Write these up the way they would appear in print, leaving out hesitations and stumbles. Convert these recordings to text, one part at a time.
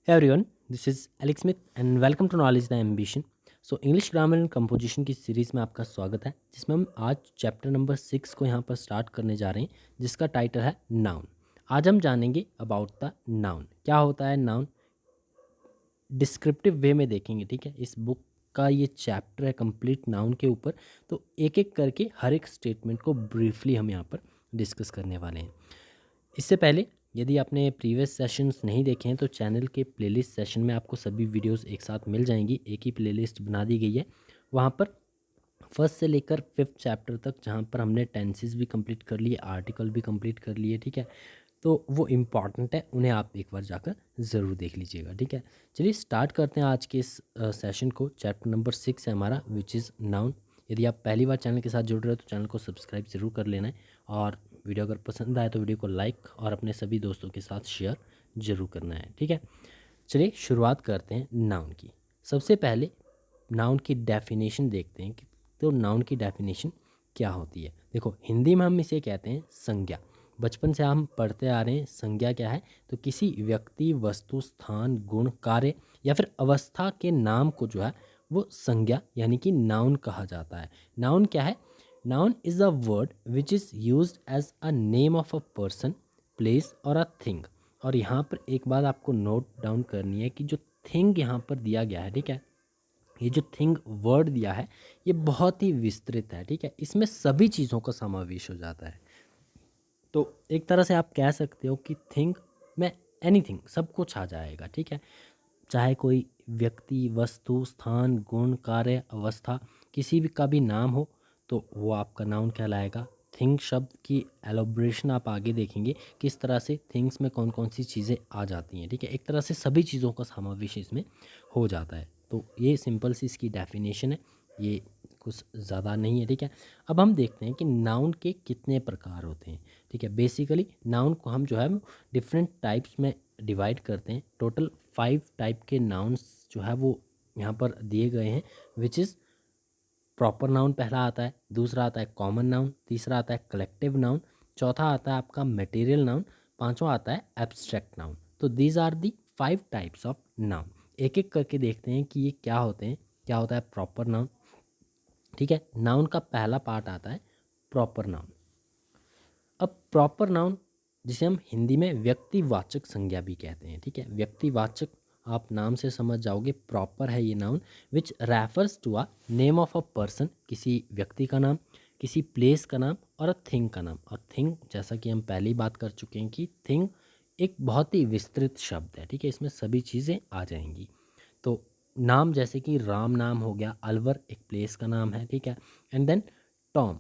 Hey everyone, this is Alex Smith and welcome to Knowledge the Ambition. So English grammar and composition की series में आपका स्वागत है, जिसमें हम आज चैप्टर नंबर 6 को यहाँ पर स्टार्ट करने जा रहे हैं, जिसका टाइटल है नाउन। आज हम जानेंगे अबाउट द नाउन। क्या होता है नाउन, डिस्क्रिप्टिव वे में देखेंगे। ठीक है, इस बुक का ये चैप्टर है कंप्लीट नाउन के ऊपर, तो एक एक करके हर एक स्टेटमेंट को ब्रीफली हम यहाँ पर डिस्कस करने वाले हैं। इससे पहले यदि आपने प्रीवियस सेशंस नहीं देखे हैं तो चैनल के प्लेलिस्ट सेशन में आपको सभी वीडियोस एक साथ मिल जाएंगी। एक ही प्लेलिस्ट बना दी गई है, वहाँ पर फर्स्ट से लेकर 5th चैप्टर तक, जहाँ पर हमने टेंसेस भी कंप्लीट कर लिए, आर्टिकल भी कंप्लीट कर लिए। ठीक है, तो वो इम्पॉर्टेंट है, उन्हें आप एक बार जाकर ज़रूर देख लीजिएगा। ठीक है, चलिए स्टार्ट करते हैं आज के इस सेशन को। चैप्टर नंबर 6 है हमारा, विच इज़ नाउन। यदि आप पहली बार चैनल के साथ जुड़ रहे हो तो चैनल को सब्सक्राइब ज़रूर कर लेना है, और वीडियो अगर पसंद आए तो वीडियो को लाइक और अपने सभी दोस्तों के साथ शेयर ज़रूर करना है। ठीक है, चलिए शुरुआत करते हैं नाउन की। सबसे पहले नाउन की डेफिनेशन देखते हैं कि तो नाउन की डेफिनेशन क्या होती है। देखो, हिंदी में हम इसे कहते हैं संज्ञा। बचपन से हम पढ़ते आ रहे हैं संज्ञा क्या है, तो किसी व्यक्ति, वस्तु, स्थान, गुण, कार्य या फिर अवस्था के नाम को जो है वो संज्ञा यानी कि नाउन कहा जाता है। नाउन क्या है? Noun is a word which is used as a name of a person, place और अ थिंग। और यहाँ पर एक बात आपको नोट डाउन करनी है कि जो थिंग यहाँ पर दिया गया है, ठीक है, ये जो थिंग वर्ड दिया है ये बहुत ही विस्तृत है। ठीक है, इसमें सभी चीज़ों का समावेश हो जाता है। तो एक तरह से आप कह सकते हो कि थिंग में एनीथिंग, सब कुछ आ जाएगा। ठीक है, चाहे कोई व्यक्ति, वस्तु, स्थान, गुण, कार्य, अवस्था, किसी भी का भी नाम हो तो वो आपका नाउन कहलाएगा। थिंग शब्द की एलोब्रेशन आप आगे देखेंगे किस तरह से थिंग्स में कौन कौन सी चीज़ें आ जाती हैं। ठीक है, एक तरह से सभी चीज़ों का समावेश इसमें हो जाता है। तो ये सिंपल सी इसकी डेफिनेशन है, ये कुछ ज़्यादा नहीं है। ठीक है, अब हम देखते हैं कि नाउन के कितने प्रकार होते हैं। ठीक है, बेसिकली नाउन को हम जो है डिफरेंट टाइप्स में डिवाइड करते हैं। टोटल 5 टाइप के नाउन्स जो है वो यहाँ पर दिए गए हैं, विच इज़ प्रॉपर नाउन पहला आता है, दूसरा आता है कॉमन नाउन, तीसरा आता है कलेक्टिव नाउन, चौथा आता है आपका मटेरियल नाउन, पांचवा आता है एब्स्ट्रैक्ट नाउन। तो these are the 5 types of noun. एक एक करके देखते हैं कि ये क्या होते हैं। क्या होता है प्रॉपर नाउन? ठीक है, नाउन का पहला पार्ट आता है प्रॉपर नाउन। अब प्रॉपर नाउन, जिसे हम हिंदी में व्यक्तिवाचक संज्ञा भी कहते हैं। ठीक है, व्यक्तिवाचक आप नाम से समझ जाओगे। प्रॉपर है ये noun which refers to a name of a person, किसी व्यक्ति का नाम, किसी प्लेस का नाम और अ थिंग का नाम। और थिंग, जैसा कि हम पहले ही बात कर चुके हैं कि थिंग एक बहुत ही विस्तृत शब्द है। ठीक है, इसमें सभी चीज़ें आ जाएंगी। तो नाम जैसे कि राम नाम हो गया, अलवर एक प्लेस का नाम है। ठीक है, एंड देन टॉम,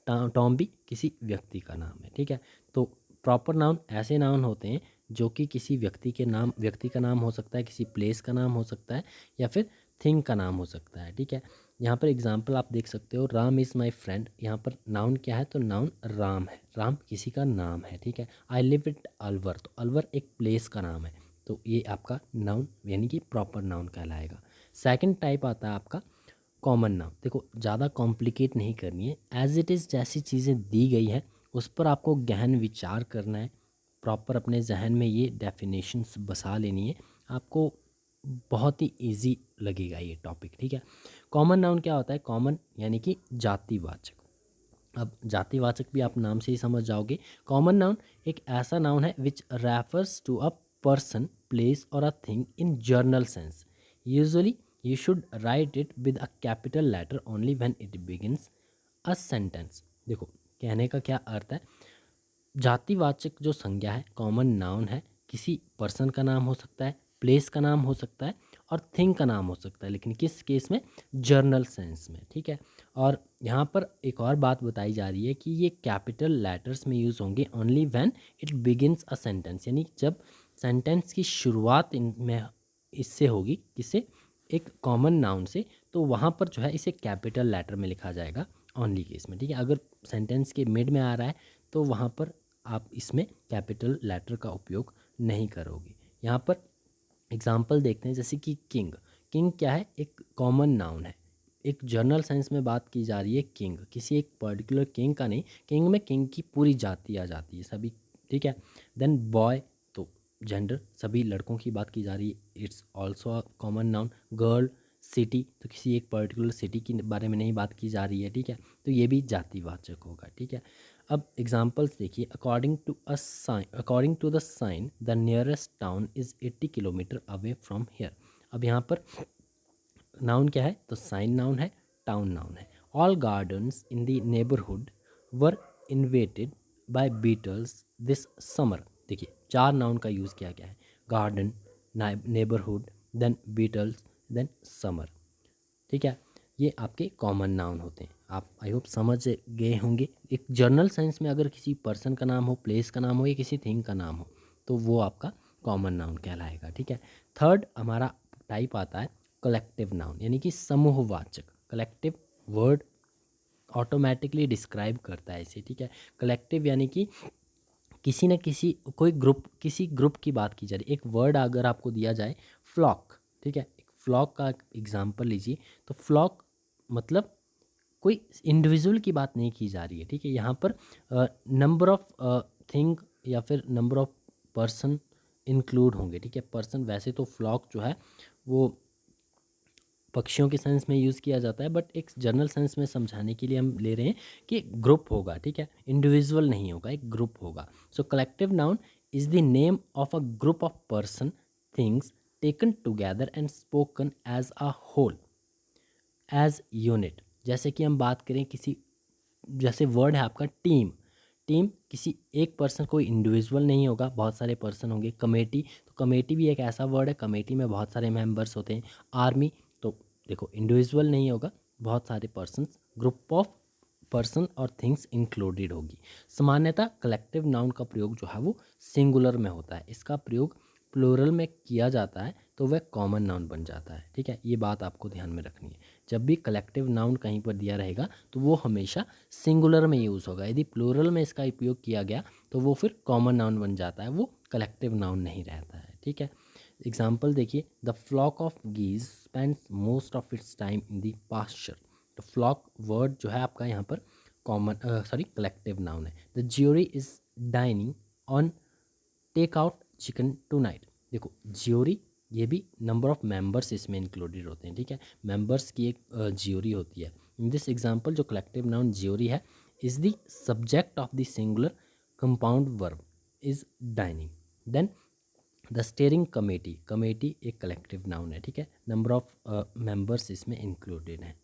टॉम भी किसी व्यक्ति का नाम है। ठीक है, तो प्रॉपर नाउन ऐसे नाउन होते हैं जो कि किसी व्यक्ति के नाम, व्यक्ति का नाम हो सकता है, किसी प्लेस का नाम हो सकता है, या फिर थिंग का नाम हो सकता है। ठीक है, यहाँ पर एग्जांपल आप देख सकते हो, राम इज़ माय फ्रेंड। यहाँ पर नाउन क्या है? तो नाउन राम है, राम किसी का नाम है। ठीक है, आई लिव इट अलवर, तो अलवर एक प्लेस का नाम है। तो ये आपका नाउन यानी कि प्रॉपर नाउन कहलाएगा। सेकंड टाइप आता है आपका कॉमन नाउन। देखो, ज़्यादा कॉम्प्लिकेट नहीं करनी है, एज इट इज़ जैसी चीज़ें दी गई है उस पर आपको गहन विचार करना है। प्रॉपर अपने जहन में ये डेफिनेशंस बसा लेनी है, आपको बहुत ही इजी लगेगा ये टॉपिक। ठीक है, कॉमन नाउन क्या होता है? कॉमन यानी कि जातिवाचक। अब जातिवाचक भी आप नाम से ही समझ जाओगे। कॉमन नाउन एक ऐसा नाउन है which refers to a person, place और a thing in general sense. Usually you should write it with a capital letter only when it begins a sentence। देखो, कहने का क्या अर्थ है? जातिवाचक जो संज्ञा है, कॉमन नाउन है, किसी पर्सन का नाम हो सकता है, प्लेस का नाम हो सकता है और थिंग का नाम हो सकता है, लेकिन किस केस में? जर्नल सेंस में। ठीक है, और यहाँ पर एक और बात बताई जा रही है कि ये कैपिटल लेटर्स में यूज़ होंगे only when it begins a sentence, यानी जब सेंटेंस की शुरुआत इनमें इससे होगी, किससे? एक कॉमन नाउन से, तो वहाँ पर जो है इसे कैपिटल लेटर में लिखा जाएगा ओनली केस में। ठीक है, अगर सेंटेंस के मिड में आ रहा है तो वहाँ पर आप इसमें कैपिटल लेटर का उपयोग नहीं करोगे। यहाँ पर एग्जाम्पल देखते हैं, जैसे कि किंग। किंग क्या है? एक कॉमन नाउन है, एक जर्नल सेंस में बात की जा रही है किंग, किसी एक पर्टिकुलर किंग का नहीं। किंग में किंग की पूरी जाति आ जाती है, सभी। ठीक है, देन बॉय, तो जेंडर, सभी लड़कों की बात की जा रही है, it's also a common noun. Girl, city, तो किसी एक पर्टिकुलर सिटी के बारे में नहीं बात की जा रही है, ठीक है, तो ये भी जातिवाचक होगा, ठीक है। अब एग्जांपल्स देखिए, according to the sign the nearest town is 80 kilometre away from here. अब यहाँ पर नाउन क्या है, तो साइन नाउन है, टाउन नाउन है। All gardens in the neighbourhood were invaded by beetles this summer. देखिए 4 नाउन का यूज़ किया गया है, garden, neighbourhood, then beetles, then summer, ठीक है। ये आपके कॉमन नाउन होते हैं, आप आई होप समझ गए होंगे। एक जर्नल सेंस में अगर किसी पर्सन का नाम हो, प्लेस का नाम हो या किसी थिंग का नाम हो, तो वो आपका कॉमन नाउन कहलाएगा, ठीक है। थर्ड हमारा टाइप आता है कलेक्टिव नाउन, यानी कि समूहवाचक। कलेक्टिव वर्ड ऑटोमेटिकली डिस्क्राइब करता है इसे, ठीक है। कलेक्टिव यानी कि किसी न किसी, कोई ग्रुप, किसी ग्रुप की बात की जा रही है। एक वर्ड अगर आपको दिया जाए फ्लॉक, ठीक है, एक फ्लॉक का एग्जांपल लीजिए, तो फ्लॉक मतलब कोई इंडिविजुअल की बात नहीं की जा रही है, ठीक है। यहाँ पर नंबर ऑफ थिंग या फिर नंबर ऑफ पर्सन इंक्लूड होंगे, ठीक है। पर्सन वैसे तो फ्लॉक जो है वो पक्षियों के सेंस में यूज़ किया जाता है, बट एक जनरल सेंस में समझाने के लिए हम ले रहे हैं कि ग्रुप होगा, ठीक है, इंडिविजुअल नहीं होगा, एक ग्रुप होगा। So collective noun is the name of a group of person things taken together and spoken as a whole, as unit. जैसे कि हम बात करें किसी, जैसे वर्ड है आपका टीम, टीम किसी एक पर्सन, कोई इंडिविजुअल नहीं होगा, बहुत सारे पर्सन होंगे। कमेटी, तो कमेटी भी एक ऐसा वर्ड है, कमेटी में बहुत सारे मेंबर्स होते हैं। आर्मी, तो देखो इंडिविजुअल नहीं होगा, बहुत सारे पर्सन्स, ग्रुप ऑफ पर्सन और थिंग्स इंक्लूडेड होगी। सामान्यतः कलेक्टिव नाउन का प्रयोग जो है वो सिंगुलर में होता है, इसका प्रयोग प्लूरल में किया जाता है तो वह कॉमन नाउन बन जाता है, ठीक है। ये बात आपको ध्यान में रखनी है, जब भी कलेक्टिव नाउन कहीं पर दिया रहेगा तो वो हमेशा सिंगुलर में यूज़ होगा। यदि प्लूरल में इसका उपयोग किया गया तो वो फिर कॉमन नाउन बन जाता है, वो कलेक्टिव नाउन नहीं रहता है, ठीक है। एग्जाम्पल देखिए, the flock of geese spends most of its time in the pasture. तो फ्लॉक वर्ड जो है आपका यहाँ पर कॉमन कलेक्टिव नाउन है। The jury is dining on take out chicken tonight. देखो ज्यूरी, ये भी नंबर ऑफ मेंबर्स इसमें इंक्लूडेड होते हैं, ठीक है, मेंबर्स की एक ज्यूरी होती है। इन दिस एग्जांपल जो कलेक्टिव नाउन ज्यूरी है is the subject of the singular compound verb is dining. Then the steering committee, committee एक कलेक्टिव नाउन है, ठीक है, नंबर ऑफ मेंबर्स इसमें इंक्लूडेड हैं।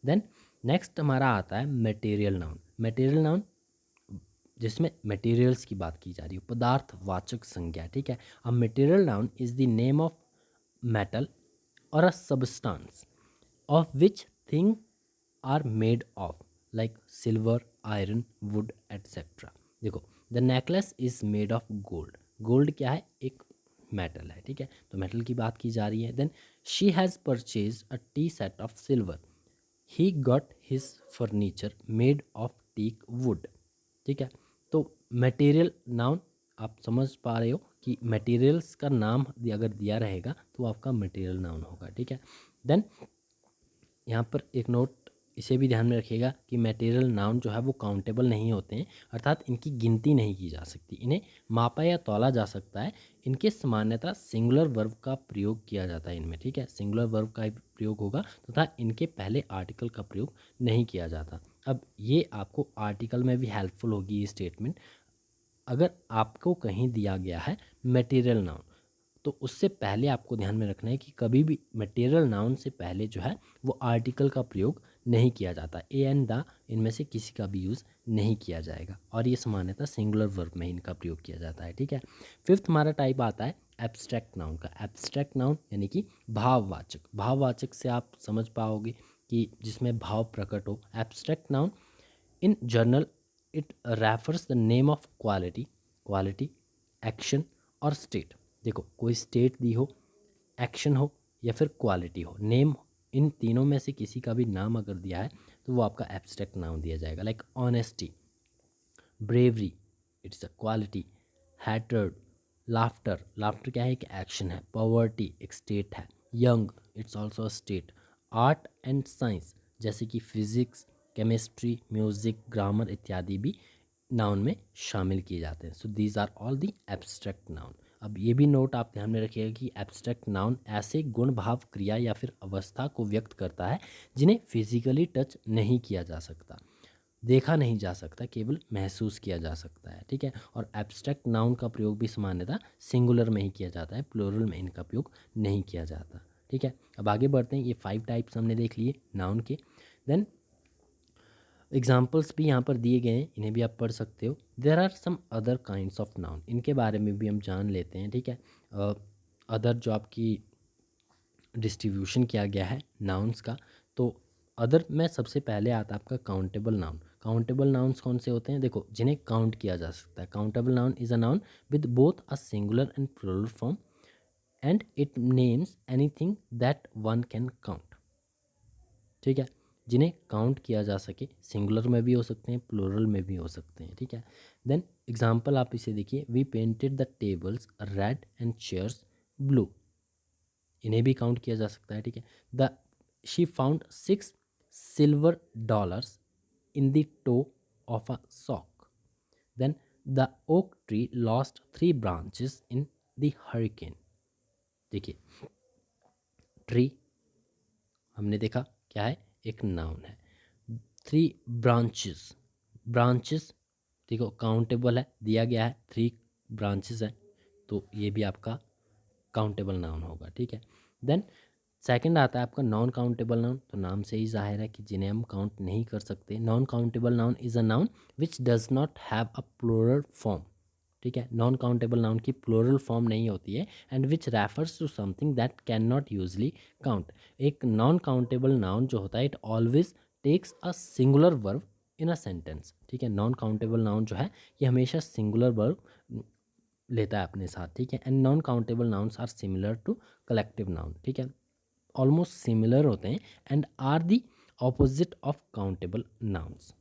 देन नेक्स्ट हमारा आता है मटेरियल नाउन। मटेरियल नाउन जिसमें मटेरियल्स की बात की जा रही है, पदार्थवाचक संज्ञा, ठीक है। A material noun is the name of metal और a substance of which thing are made of, like silver, iron, wood etcetera. देखो the necklace is made of gold, gold क्या है, एक मेटल है, ठीक है, तो मेटल की बात की जा रही है। Then she has purchase a tea set of silver, he got his furniture made of teak wood, ठीक है। तो मटेरियल नाउन आप समझ पा रहे हो कि मटेरियल्स का नाम अगर दिया रहेगा तो आपका मटेरियल नाउन होगा, ठीक है। देन यहाँ पर एक नोट इसे भी ध्यान में रखिएगा कि मटेरियल नाउन जो है वो काउंटेबल नहीं होते हैं, अर्थात इनकी गिनती नहीं की जा सकती, इन्हें मापा या तौला जा सकता है। इनके सामान्यतः सिंगुलर वर्ब का प्रयोग किया जाता है इनमें, ठीक है, सिंगुलर वर्ब का प्रयोग होगा तथा इनके पहले आर्टिकल का प्रयोग नहीं किया जाता। अब ये आपको आर्टिकल में भी हेल्पफुल होगी ये स्टेटमेंट। अगर आपको कहीं दिया गया है मटेरियल नाउन, तो उससे पहले आपको ध्यान में रखना है कि कभी भी मटेरियल नाउन से पहले जो है वो आर्टिकल का प्रयोग नहीं किया जाता। ए एंड द इनमें से किसी का भी यूज़ नहीं किया जाएगा, और ये सामान्यतः सिंगुलर वर्ब में इनका प्रयोग किया जाता है, ठीक है। फिफ्थ हमारा टाइप आता है एब्स्ट्रैक्ट नाउन का। एब्स्ट्रैक्ट नाउन यानी कि भाववाचक, भाववाचक से आप समझ पाओगे कि जिसमें भाव प्रकट हो। Abstract noun in journal it refers the name of quality, quality, action और स्टेट। देखो कोई स्टेट दी हो, एक्शन हो या फिर क्वालिटी हो, नेम, इन तीनों में से किसी का भी नाम अगर दिया है तो वो आपका एब्स्ट्रैक्ट नाउन दिया जाएगा। Like honesty, bravery, it's a quality, hatred, laughter, laughter क्या है, एक एक्शन है। पॉवर्टी एक स्टेट है। Young it's also a state. Art and science जैसे कि फिजिक्स, केमिस्ट्री, म्यूजिक, ग्रामर इत्यादि भी नाउन में शामिल किए जाते हैं। So these are all the abstract noun. अब ये भी नोट आप ध्यान में रखिएगा कि एब्स्ट्रैक्ट नाउन ऐसे गुण भाव क्रिया या फिर अवस्था को व्यक्त करता है जिन्हें फिजिकली टच नहीं किया जा सकता, देखा नहीं जा सकता, केवल महसूस किया जा सकता है। ठीक है, और एब्स्ट्रैक्ट नाउन का प्रयोग भी सामान्यतः सिंगुलर में ही किया जाता है, प्लूरल में इनका प्रयोग नहीं किया जाता। ठीक है, अब आगे बढ़ते हैं। ये 5 टाइप्स हमने देख लिए नाउन के। देन एग्जाम्पल्स भी यहाँ पर दिए गए हैं, इन्हें भी आप पढ़ सकते हो। There are some other kinds of noun, इनके बारे में भी हम जान लेते हैं। ठीक है, अदर जो आपकी डिस्ट्रीब्यूशन किया गया है नाउन्स का, तो अदर में सबसे पहले आता है आपका काउंटेबल नाउन। काउंटेबल नाउन्स कौन से होते हैं? देखो, जिन्हें काउंट किया जा सकता है। Countable noun is a noun with both a singular and plural form and it names anything that one can count. ठीक है, जिन्हें काउंट किया जा सके, सिंगुलर में भी हो सकते हैं, प्लूरल में भी हो सकते हैं। ठीक है, देन एग्जाम्पल आप इसे देखिए। We painted the tables red and chairs blue, इन्हें भी काउंट किया जा सकता है। ठीक है, the she found 6 silver dollars in the toe of a sock. Then the oak tree lost 3 branches in the hurricane. देखिए, ट्री हमने देखा क्या है, एक नाउन है। 3 ब्रांचेस, ब्रांचेस देखो काउंटेबल है, दिया गया है 3 ब्रांचेस है, तो ये भी आपका काउंटेबल नाउन होगा। ठीक है, देन सेकंड आता है आपका नॉन काउंटेबल नाउन। तो नाम से ही जाहिर है कि जिन्हें हम काउंट नहीं कर सकते। Non countable noun is a noun which does not have a plural form. ठीक है, नॉन काउंटेबल नाउन की प्लूरल फॉर्म नहीं होती है। And which refers to something that can not usually count. एक नॉन काउंटेबल नाउन जो होता है, it always takes a singular verb in a sentence. ठीक है, नॉन काउंटेबल नाउन जो है ये हमेशा सिंगुलर वर्ब लेता है अपने साथ। ठीक है, and non countable nouns are similar to collective noun. ठीक है, ऑलमोस्ट सिमिलर होते हैं and are the opposite of countable nouns.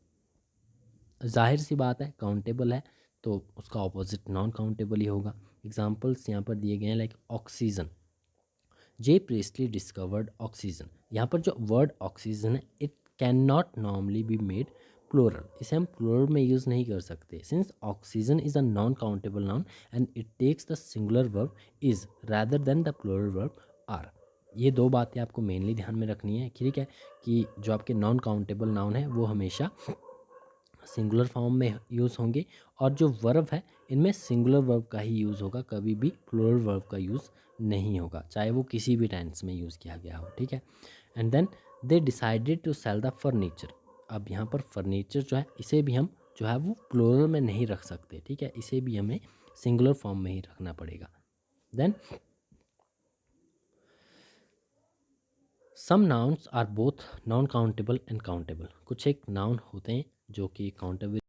जाहिर सी बात है, काउंटेबल है तो उसका ऑपोजिट नॉन काउंटेबल ही होगा। एग्जाम्पल्स यहाँ पर दिए गए हैं, like oxygen. J Priestley discovered oxygen. यहाँ पर जो वर्ड ऑक्सीजन है, it can not normally be made plural, इसे हम प्लूरल में यूज़ नहीं कर सकते, since oxygen is a non countable noun and it takes the singular verb is rather than the plural verb are. ये 2 बातें आपको मेनली ध्यान में रखनी है। ठीक है, कि जो आपके नॉन काउंटेबल नाउन है वो हमेशा सिंगुलर फॉर्म में यूज़ होंगे, और जो वर्ब है इनमें सिंगुलर वर्ब का ही यूज़ होगा, कभी भी प्लूरल वर्ब का यूज़ नहीं होगा, चाहे वो किसी भी टेंस में यूज़ किया गया हो। ठीक है, and then they decided to sell the furniture. अब यहाँ पर फर्नीचर जो है, इसे भी हम जो है वो प्लूरल में नहीं रख सकते। ठीक है, इसे भी हमें सिंगुलर फॉर्म में ही रखना पड़ेगा। Then some nouns are both non countable and countable. कुछ एक नाउन होते हैं जो कि काउंटेबल